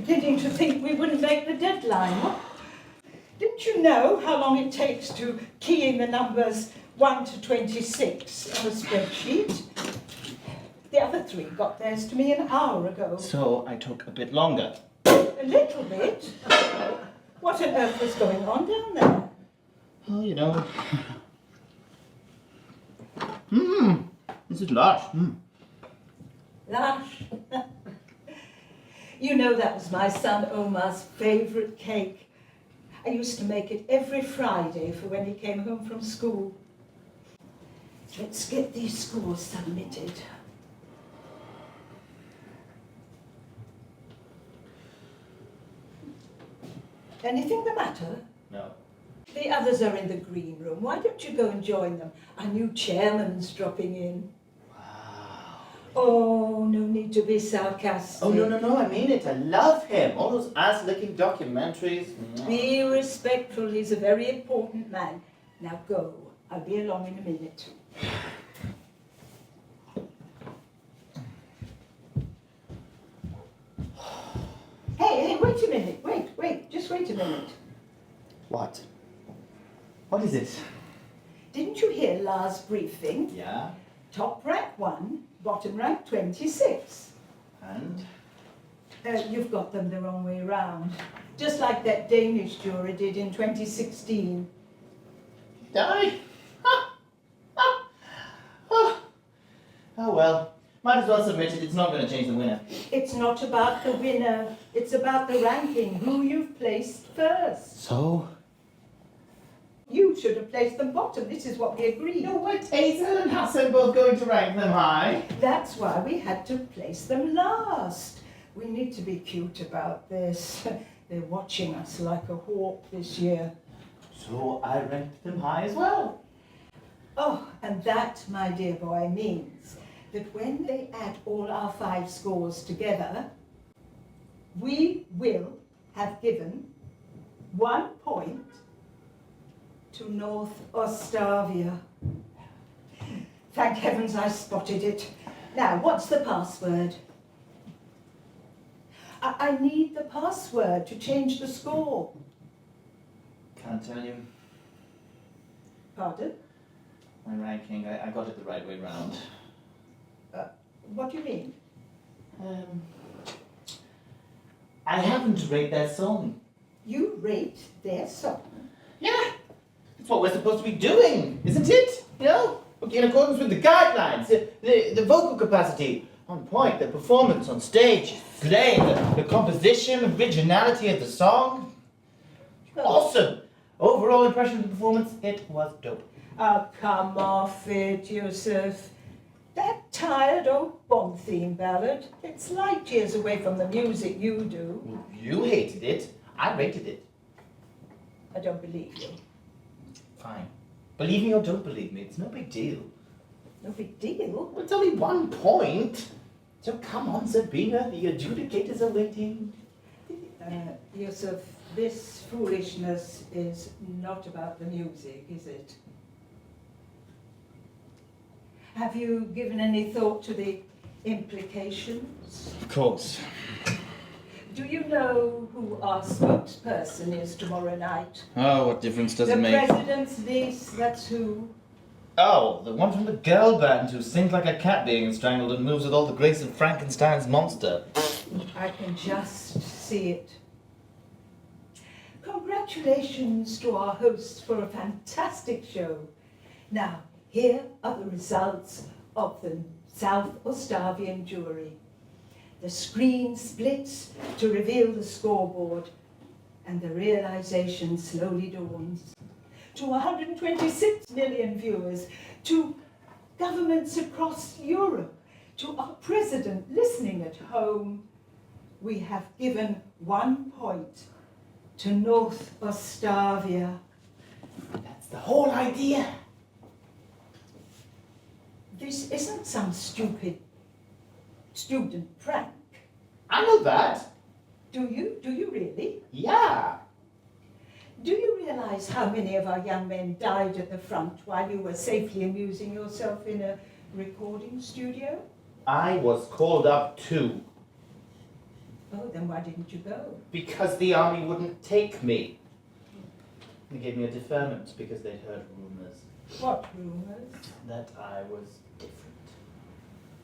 beginning to think we wouldn't make the deadline. Didn't you know how long it takes to key in the numbers 1 to 26 on a spreadsheet? The other 3 got theirs to me an hour ago. So I took a bit longer. A little bit? What on earth was going on down there? Oh, you know. This is lush. Lush. You know that was my son Omar's favourite cake. I used to make it every Friday for when he came home from school. Let's get these scores submitted. Anything the matter? No. The others are in the green room. Why don't you go and join them? Our new chairman's dropping in. Wow. Oh, no need to be sarcastic. Oh, no, I mean it. I love him. All those ass-licking documentaries. Be respectful. He's a very important man. Now go. I'll be along in a minute. Hey, wait a minute. Wait. Just wait a minute. What? What is it? Didn't you hear Lars' briefing? Yeah. Top rank 1, bottom rank 26. And? You've got them the wrong way round. Just like that Danish juror did in 2016. Did I? Oh well. Might as well submit it. It's not going to change the winner. It's not about the winner. It's about the ranking, who you've placed first. So? You should have placed them bottom. This is what we agreed. No, we're Hazel and Hassan both going to rank them high. That's why we had to place them last. We need to be cute about this. They're watching us like a hawk this year. So I ranked them high as well. Oh, and that, my dear boy, means that when they add all our 5 scores together, we will have given 1 point to North Ostavia. Thank heavens I spotted it. Now, what's the password? I need the password to change the score. Can't tell you. Pardon? My ranking, I got it the right way round. What do you mean? I happen to rate their song. You rate their song? Yeah, that's what we're supposed to be doing, isn't it? You know, in accordance with the guidelines, the vocal capacity on point, the performance on stage, playing, the composition, originality of the song. Awesome. Overall impression of the performance, it was dope. Oh, come off it, Yusif. That tired old Bond theme ballad, it's light years away from the music you do. Well, you hated it. I rated it. I don't believe you. Fine. Believe me or don't believe me, it's no big deal. No big deal. Well, it's only 1 point. So come on, Sabina, the adjudicators are waiting. Yusif, this foolishness is not about the music, is it? Have you given any thought to the implications? Of course. Do you know who our spokesperson is tomorrow night? Oh, what difference does The it make? president's niece, that's who. Oh, the one from the girl band who sings like a cat being strangled and moves with all the grace of Frankenstein's monster. I can just see it. Congratulations to our hosts for a fantastic show. Now, here are the results of the South Ostavian jury. The screen splits to reveal the scoreboard, and the realization slowly dawns. To 126 million viewers, to governments across Europe, to our president listening at home, we have given 1 point to North Ostavia. That's the whole idea. This isn't some stupid student prank. I know that. Do you? Do you really? Yeah. Do you realize how many of our young men died at the front while you were safely amusing yourself in a recording studio? I was called up too. Oh, then why didn't you go? Because the army wouldn't take me. They gave me a deferment because they'd heard rumours. What rumours? That I was different.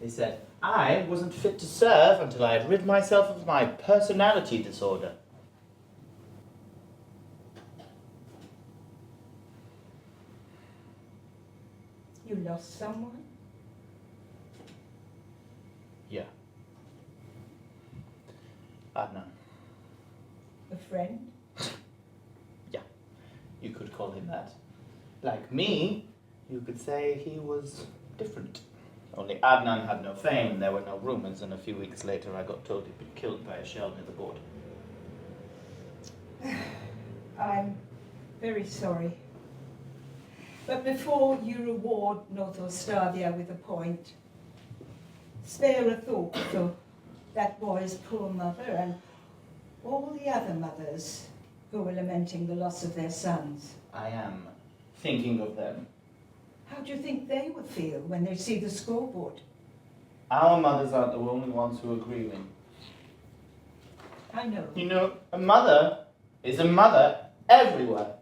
They said I wasn't fit to serve until I had rid myself of my personality disorder. You lost someone? Yeah. Adnan. A friend? Yeah. You could call him that. Like me, you could say he was different. Only Adnan had no fame and there were no rumours, and a few weeks later I got told he'd been killed by a shell near the border. I'm very sorry. But before you reward North Ostavia with a point, spare a thought for that boy's poor mother and all the other mothers who were lamenting the loss of their sons. I am thinking of them. How do you think they would feel when they see the scoreboard? Our mothers aren't the only ones who are grieving. I know. You know, a mother is a mother everywhere.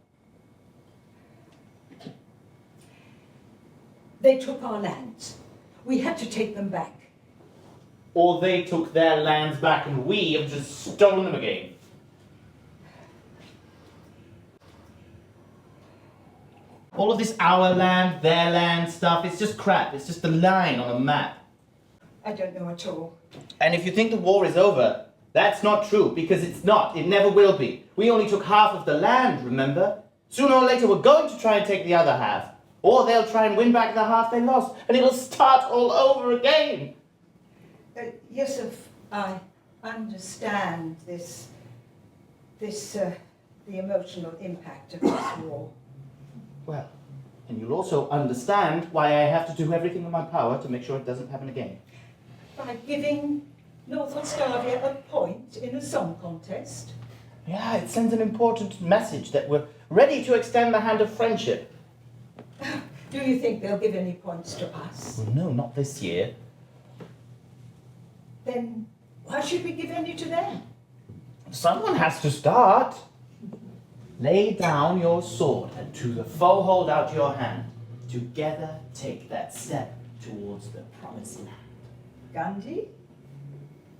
They took our lands. We had to take them back. Or they took their lands back and we have just stolen them again. All of this our land, their land stuff, it's just crap. It's just a line on a map. I don't know at all. And if you think the war is over, that's not true, because it's not. It never will be. We only took half of the land, remember? Sooner or later we're going to try and take the other half. Or they'll try and win back the half they lost, and it'll start all over again. Yusif, I understand the emotional impact of this war. Well, and you'll also understand why I have to do everything in my power to make sure it doesn't happen again. By giving North Ostavia a point in a song contest? Yeah, it sends an important message that we're ready to extend the hand of friendship. Do you think they'll give any points to us? Well, no, not this year. Then why should we give any to them? Someone has to start. Lay down your sword and to the foe hold out your hand. Together take that step towards the promised land. Gandhi?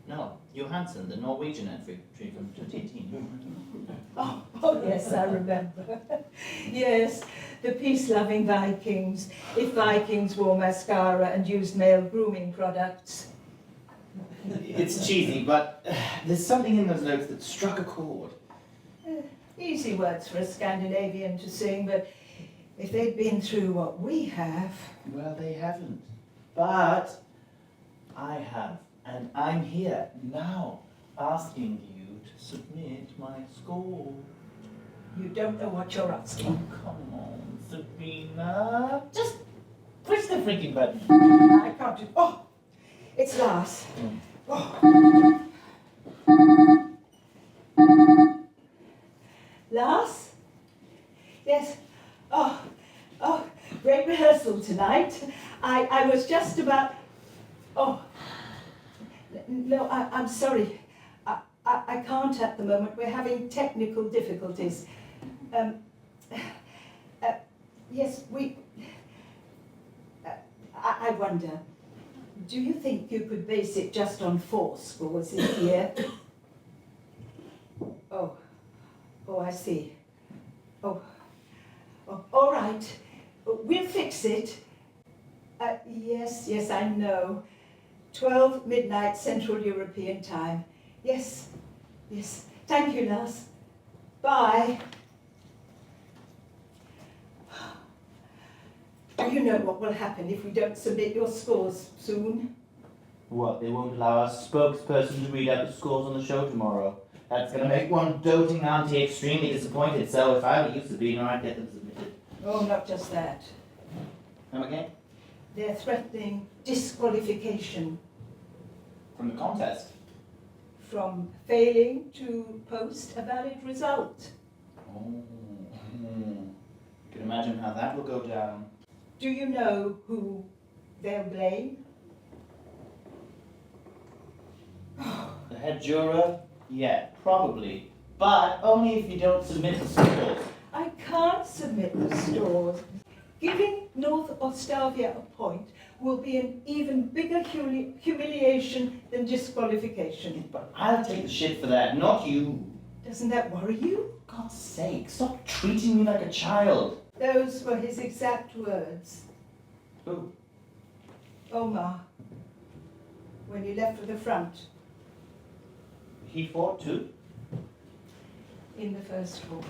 No, Johansson, the Norwegian entry from 2018. Oh yes, I remember. Yes, the peace-loving Vikings, if Vikings wore mascara and used male grooming products. It's cheesy, but there's something in those notes that struck a chord. Easy words for a Scandinavian to sing, but if they'd been through what we have... Well, they haven't. But I have, and I'm here now asking you to submit my score. You don't know what you're asking. Oh, come on, Sabina. Just push the freaking button. I can't do... Oh! It's Lars. Oh. Lars? Yes. Oh, great rehearsal tonight. I was just about... Oh. No, I'm sorry. I can't at the moment. We're having technical difficulties. Yes, we... I wonder, do you think you could base it just on 4 scores this year? Oh, I see. Oh, all right. We'll fix it. Yes, I know. 12 midnight Central European time. Yes. Thank you, Lars. Bye. Do you know what will happen if we don't submit your scores soon? What, they won't allow our spokesperson to read out the scores on the show tomorrow? That's going to make one doting auntie extremely disappointed, so if I were you, Sabina, I'd get them submitted. Oh, not just that. Come again? They're threatening disqualification From the contest? from failing to post a valid result. Oh, you can imagine how that will go down. Do you know who they'll blame? The head juror? Yeah, probably. But only if you don't submit the scores. I can't submit the scores. Giving North Ostavia a point will be an even bigger humiliation than disqualification. But I'll take the shit for that, not you. Doesn't that worry you? For God's sake, stop treating me like a child. Those were his exact words. Who? Omar, when he left for the front He fought too? in the First War.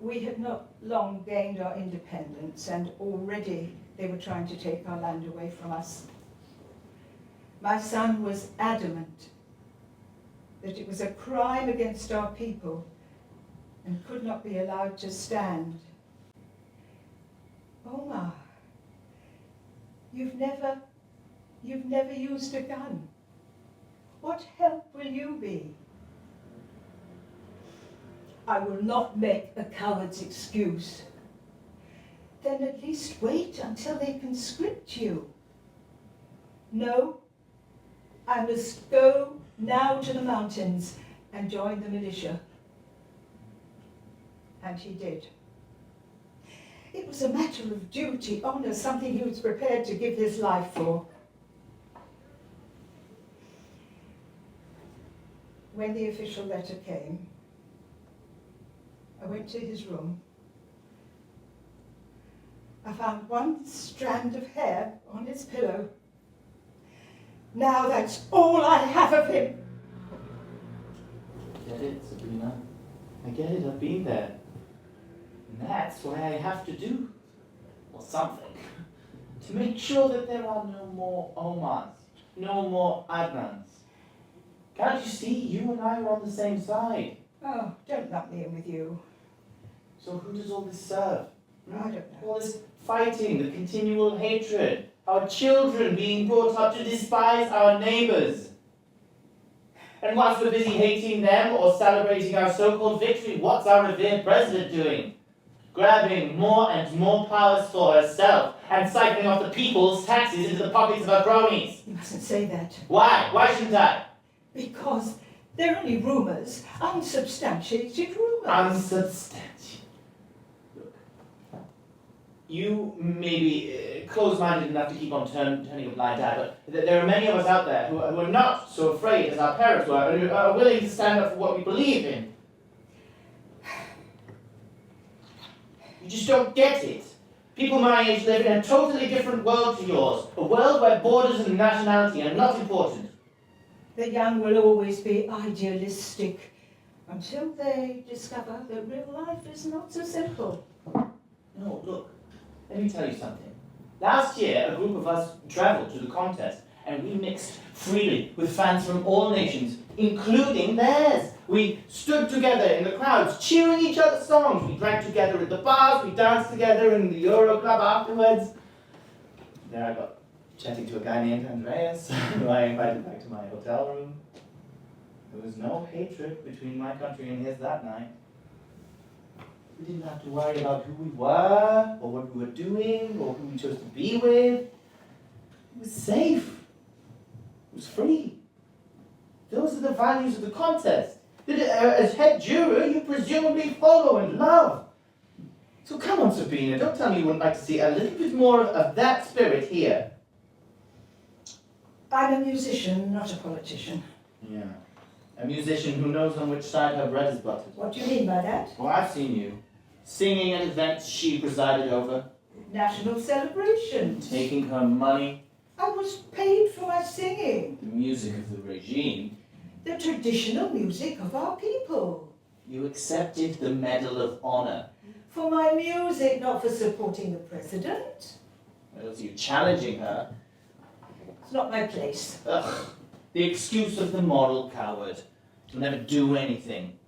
We had not long gained our independence, and already they were trying to take our land away from us. My son was adamant that it was a crime against our people and could not be allowed to stand. Omar, you've never used a gun. What help will you be? I will not make a coward's excuse. Then at least wait until they conscript you. No, I must go now to the mountains and join the militia. And he did. It was a matter of duty, honor, something he was prepared to give his life for. When the official letter came, I went to his room. I found one strand of hair on his pillow. Now that's all I have of him. I get it, Sabina. I get it, I've been there. And that's why I have to do, or something, to make sure that there are no more Omars, no more Adnans. Can't you see, you and I are on the same side? Oh, don't lump me in with you. So who does all this serve? I don't know. All this fighting, the continual hatred, our children being brought up to despise our neighbours. And whilst we're busy hating them or celebrating our so-called victory, what's our revered president doing? Grabbing more and more powers for herself and siphoning off the people's taxes into the pockets of her cronies. You mustn't say that. Why? Why shouldn't I? Because they're only rumours, unsubstantiated rumours. Unsubstantiated. Look, you may be close-minded enough to keep on turning a blind eye, but there are many of us out there who are not so afraid as our parents were, and who are willing to stand up for what we believe in. You just don't get it. People my age live in a totally different world to yours, a world where borders and nationality are not important. The young will always be idealistic until they discover that real life is not so simple. No, look, let me tell you something. Last year, a group of us travelled to the contest, and we mixed freely with fans from all nations, including theirs. We stood together in the crowds, cheering each other's songs. We drank together at the bars, we danced together in the Euro Club afterwards. There I got chatting to a guy named Andreas, who I invited back to my hotel room. There was no hatred between my country and his that night. We didn't have to worry about who we were, or what we were doing, or who we chose to be with. It was safe. It was free. Those are the values of the contest. That as head juror, you presumably follow and love. So come on, Sabina, don't tell me you wouldn't like to see a little bit more of that spirit here. I'm a musician, not a politician. Yeah. A musician who knows on which side her bread is buttered. What do you mean by that? Well, I've seen you. Singing at events she presided over. National celebrations. Taking her money. I was paid for my singing. The music of the regime. The traditional music of our people. You accepted the Medal of Honor. For my music, not for supporting the president. Well, so you're challenging her. It's not my place. Ugh. The excuse of the moral coward. You'll never do anything.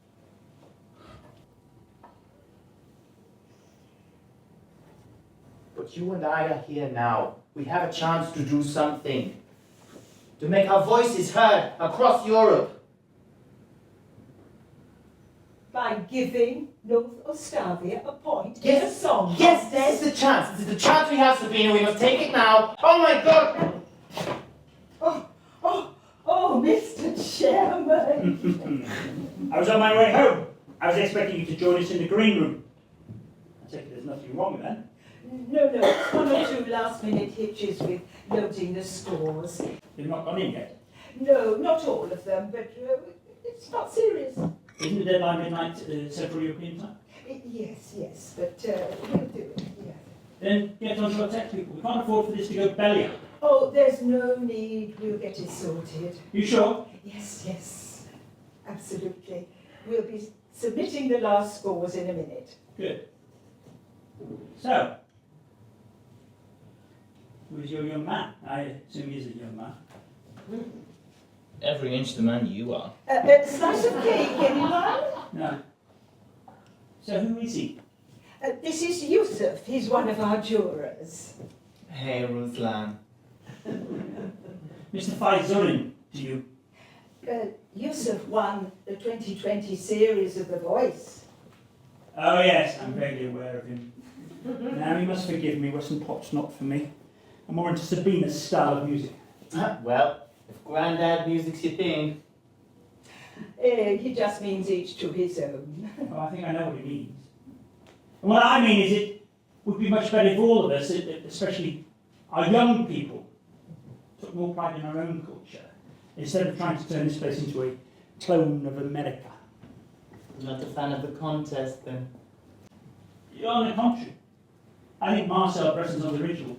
But you and I are here now. We have a chance to do something. To make our voices heard across Europe. By giving North Ostavia a point in a song Yes, contest. this is the chance. This is the chance we have, Sabina. We must take it now. Oh my God! Oh, Miss I was on my way home. I was expecting you to join us in the green room. I take it there's nothing wrong with that. No, it's one or two last-minute hitches with loading the scores. You've not gone in yet? No, not all of them, but it's not serious. Isn't the deadline midnight Central European time? Yes, but we'll do it, yeah. Then get on to our tech people. We can't afford for this to go belly up. Oh, there's no need. We'll get it sorted. You sure? Yes, absolutely. We'll be submitting the last scores in a minute. Good. So, who's your young man? I assume he's a young man. Every inch the man you are. Slice of cake, anyone? No. So who is he? This is Yusif. He's one of our jurors. Hey, Ruslan. Mr. Faizurin, to you. Yusif won the 2020 series of The Voice. Oh yes, I'm vaguely aware of him. Now you must forgive me, Western pop's not for me. I'm more into Sabina's style of music. Well, if Grandad music's your thing. He just means each to his own. Well, I think I know what he means. And what I mean is it would be much better if all of us, especially our young people, took more pride in our own culture, instead of trying to turn this place into a clone of America. You're not a fan of the contest, then? On the contrary, I think Marcel Bresson's original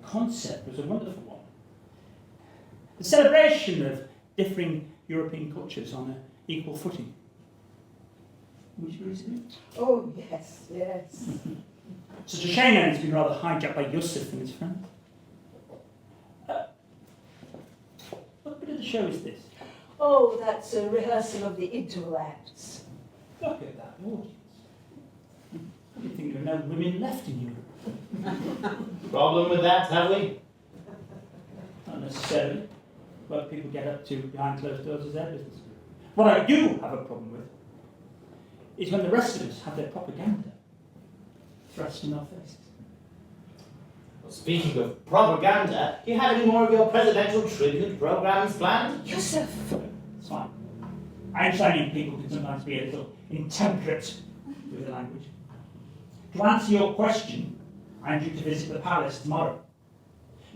concept was a wonderful one. The celebration of differing European cultures on an equal footing. Would you agree with me? Oh, yes. Such a shame that it's been rather hijacked by Yusif and his friends. What bit of the show is this? Oh, that's a rehearsal of the interval acts. Look at that audience. I didn't think there were no women left in Europe. Problem with that, have we? Not necessarily. What people get up to behind closed doors is their business. What I do have a problem with is when the rest of us have their propaganda thrust in our faces. Well, speaking of propaganda, do you have any more of your presidential tribute programs planned? Yusif! It's fine. Einsteinian people can sometimes be a little intemperate with the language. To answer your question, I'm due to visit the palace tomorrow.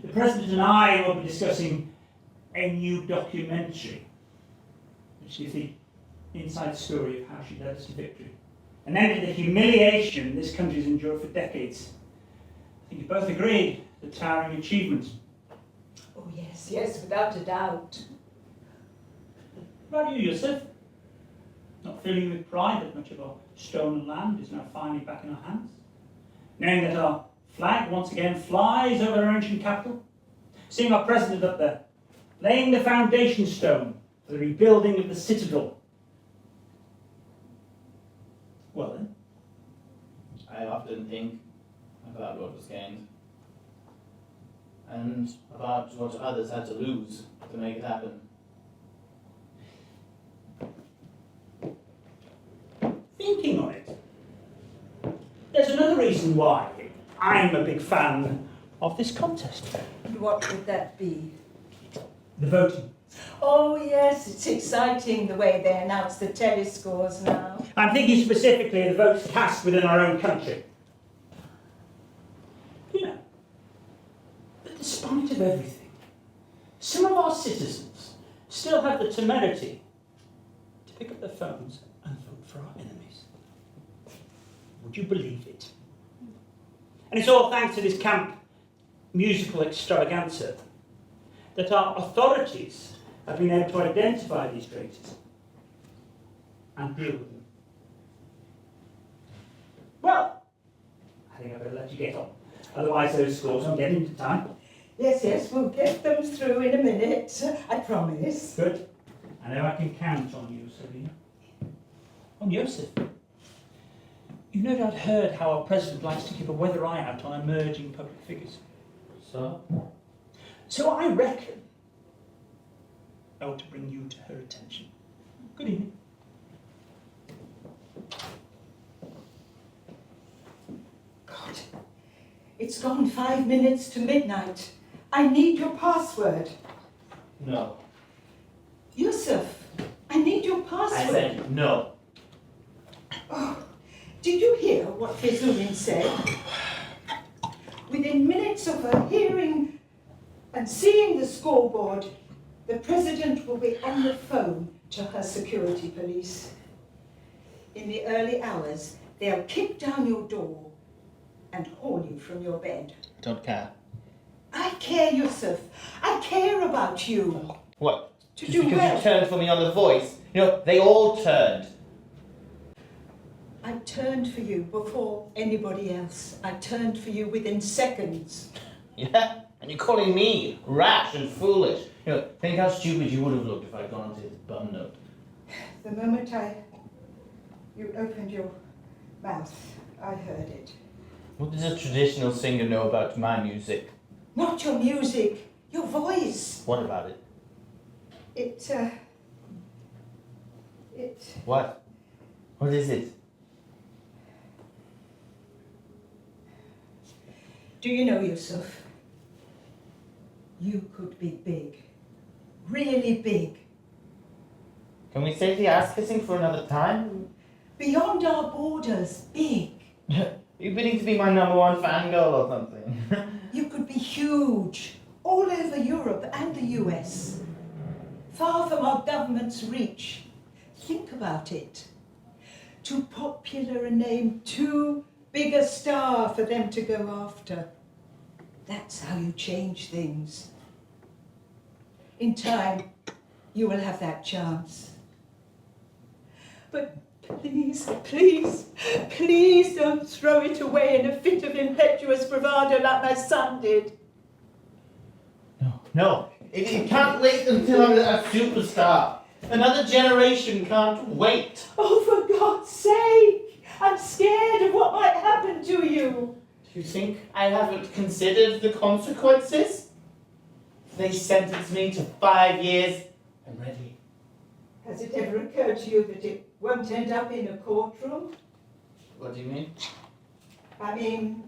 The President and I will be discussing a new documentary, which is the inside story of how she led us to victory, and ended the humiliation this country's endured for decades. I think you both agreed, the towering achievements. Oh, yes, without a doubt. What about you, Yusif? Not feeling with pride that much of our stolen land is now finally back in our hands? Knowing that our flag once again flies over our ancient capital? Seeing our president up there, laying the foundation stone for the rebuilding of the citadel? Well then. I often think about what was gained. And about what others had to lose to make it happen. Thinking on it, there's another reason why I'm a big fan of this contest. What would that be? The voting. Oh, yes, it's exciting the way they announce the telescores now. I'm thinking specifically of the votes cast within our own country. You know, but despite of everything, some of our citizens still have the temerity to pick up their phones and vote for our enemies. Would you believe it? And it's all thanks to this camp musical extravaganza that our authorities have been able to identify these traitors and deal with them. Well, I think I better let you get on. Otherwise those scores won't get into time. Yes, we'll get them through in a minute, I promise. Good. I know I can count on you, Sabina. On Yusif. You've no doubt heard how our president likes to keep a weather eye out on emerging public figures. So I reckon I ought to bring you to her attention. Good evening. God, it's gone 5 minutes to midnight. I need your password. No. Yusif, I'm need your I password. said no. Oh, did you hear what Vesuvian said? Within minutes of her hearing and seeing the scoreboard, the president will be on the phone to her security police. In the early hours, they'll kick down your door and haul you from your bed. Don't care. I care, Yusif. I care about you. What? To Just do because well. you turned for me on The Voice? You know, they all turned. I turned for you before anybody else. I turned for you within seconds. Yeah? And you're calling me rash and foolish. You know, think how stupid you would have looked if I'd gone onto his bum note. The moment you opened your mouth, I heard it. What does a traditional singer know about my music? Not your music, your voice. What about it? It. What? What is it? Do you know, Yusuf? You could be big. Really big. Can we save the ass kissing for another time? Beyond our borders, big. You bidding to be my #1 fangirl or something? You could be huge. All over Europe and the US. Far from our government's reach. Think about it. Too popular a name, too big a star for them to go after. That's how you change things. In time, you will have that chance. But please, please, please don't throw it away in a fit of impetuous bravado like my son did. No. It can't wait until I'm a superstar. Another generation can't wait. Oh, for God's sake! I'm scared of what might happen to you. Do you think I haven't considered the consequences? If they sentence me to 5 years, I'm ready. Has it ever occurred to you that it won't end up in a courtroom? What do you mean? I mean,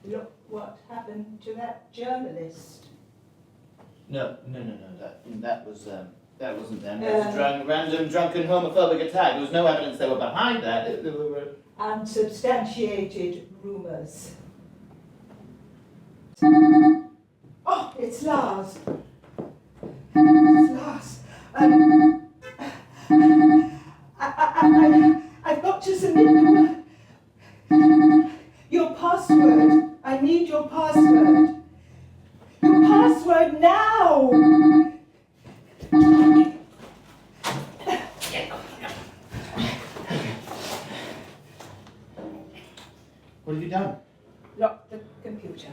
look what happened to that journalist. No. That wasn't them. It was a random drunken homophobic attack. There was no evidence they were behind that. There were Unsubstantiated rumours. Oh, it's Lars. It's Lars. I've got to submit your password. I need your password. Your password now! What have you done? Lock the computer.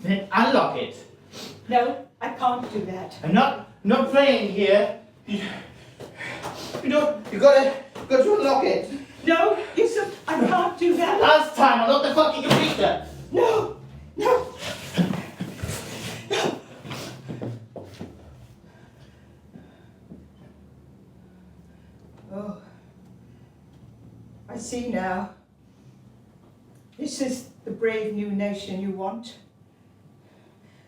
Then unlock it. No, I can't do that. I'm not playing here. You gotta unlock it. No, Yusuf, I can't do that. Last time, unlock the fucking computer. No, no. Oh, I see now. This is the brave new nation you want,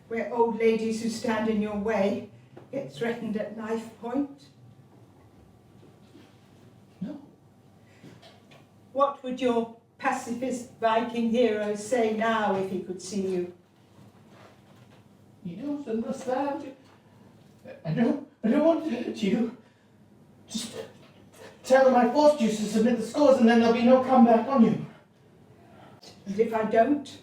where old ladies who stand in your way get threatened at knife point. No. What would your pacifist Viking hero say now if he could see you? You don't understand. I don't want to hurt you. Just tell them I forced you to submit the scores and then there'll be no comeback on you. And if I don't?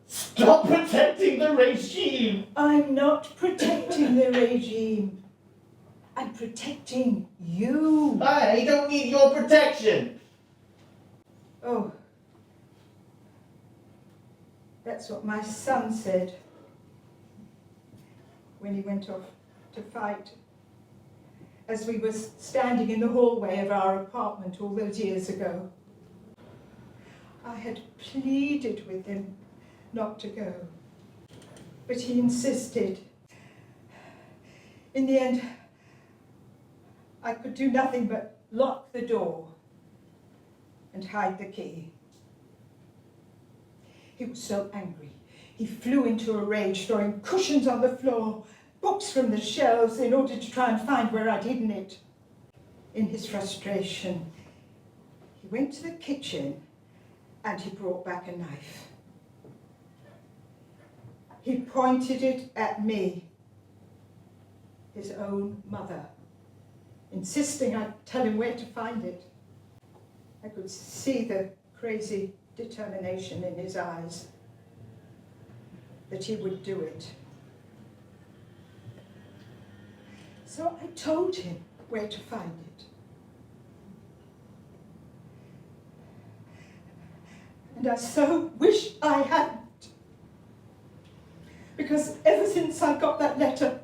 Stop protecting the regime! I'm not protecting the regime. I'm protecting you. I don't need your protection! Oh, that's what my son said when he went off to fight. As we were standing in the hallway of our apartment all those years ago. I had pleaded with him not to go, but he insisted. In the end, I could do nothing but lock the door and hide the key. He was so angry. He flew into a rage, throwing cushions on the floor, books from the shelves in order to try and find where I'd hidden it. In his frustration, he went to the kitchen and he brought back a knife. He pointed it at me, his own mother, insisting I tell him where to find it. I could see the crazy determination in his eyes that he would do it. So I told him where to find it. And I so wish I hadn't. Because ever since I got that letter,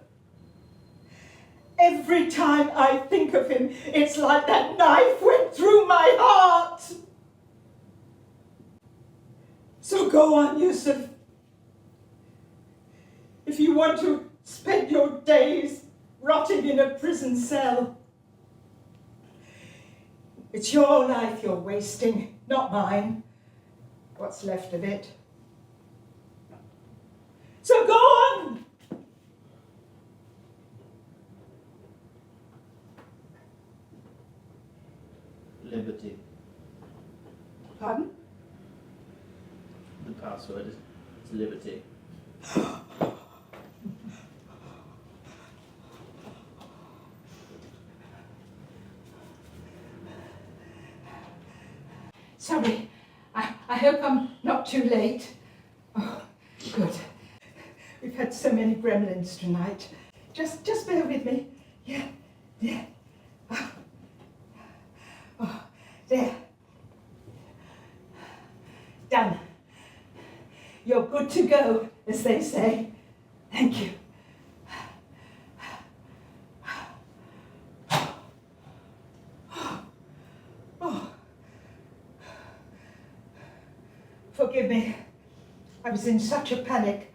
every time I think of him, it's like that knife went through my heart. So go on, Yusif. If you want to spend your days rotting in a prison cell, it's your life you're wasting, not mine. What's left of it. So go on! Liberty. Pardon? The password is liberty. Sorry, I hope I'm not too late. Oh, good. We've had so many gremlins tonight. Just bear with me. Yeah. Oh, there. Done. You're good to go, as they say. Thank you. Oh. Forgive me. I was in such a panic.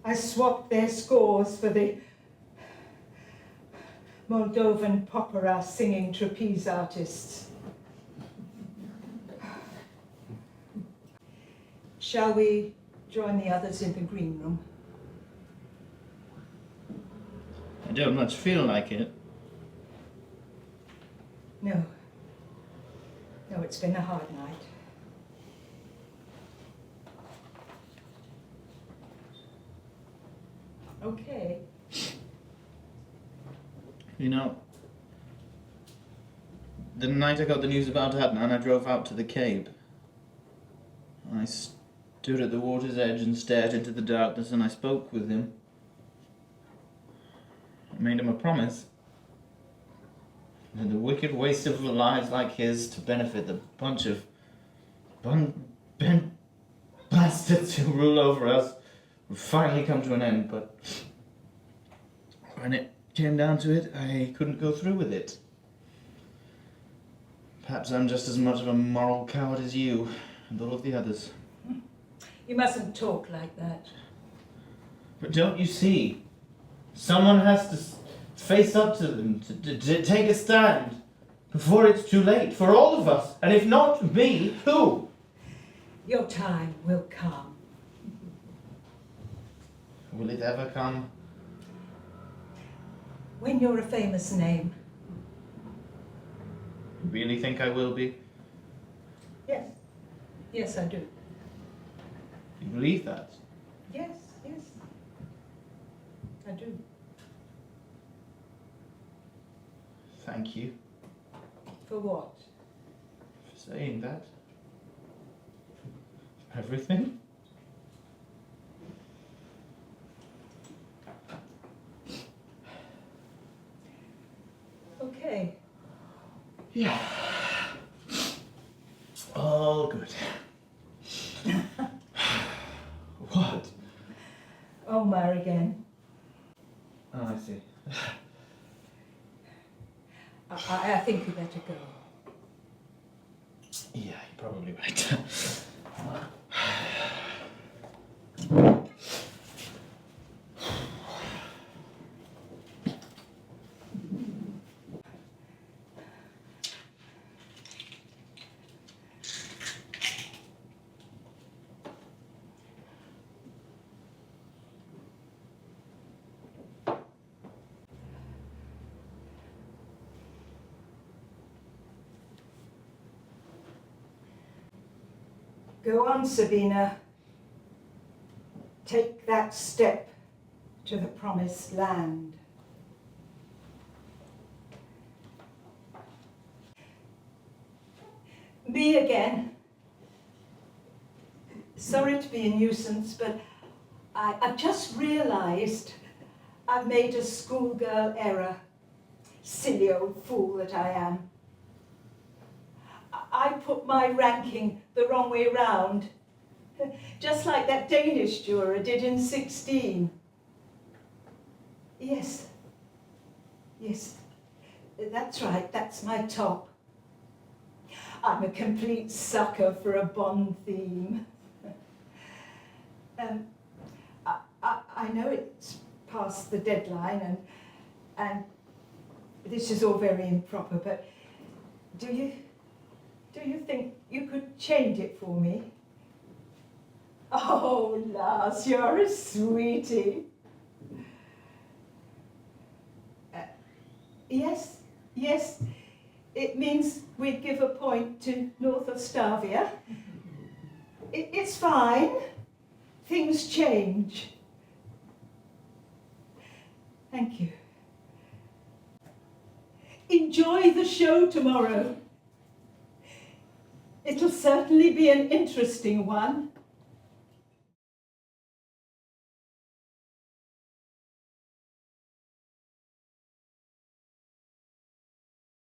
I swapped their scores for the Moldovan opera singing trapeze artists. Shall we join the others in the green room? I don't much feel like it. No. No, it's been a hard night. Okay. You know, the night I got the news about Adnan, I drove out to the Cape. I stood at the water's edge and stared into the darkness, and I spoke with him. I made him a promise. That the wicked waste of lives like his to benefit the bunch of bent bastards who rule over us would finally come to an end, but when it came down to it, I couldn't go through with it. Perhaps I'm just as much of a moral coward as you and all of the others. You mustn't talk like that. But don't you see? Someone has to face up to them, to take a stand before it's too late for all of us. And if not me, who? Your time will come. Will it ever come? When you're a famous name. You really think I will be? Yes. Yes, I do. You believe that? Yes. I do. Thank you For what? for saying that. For everything. Okay. Yeah. All good. What? Omar again. Oh, I see. I think you better go. Yeah, you're probably right. Go on, Sabina. Take that step to the promised land. Me again. Sorry to be a nuisance, but I've just realised I've made a schoolgirl error. Silly old fool that I am. I put my ranking the wrong way round, just like that Danish juror did in 16. Yes, that's right, that's my top. I'm a complete sucker for a Bond theme. I know it's past the deadline and this is all very improper, but do you think you could change it for me? Oh, Lars, you're a sweetie. Yes, it means we'd give a point to North Ostavia. It's fine. Things change. Thank you. Enjoy the show tomorrow. It'll certainly be an interesting one.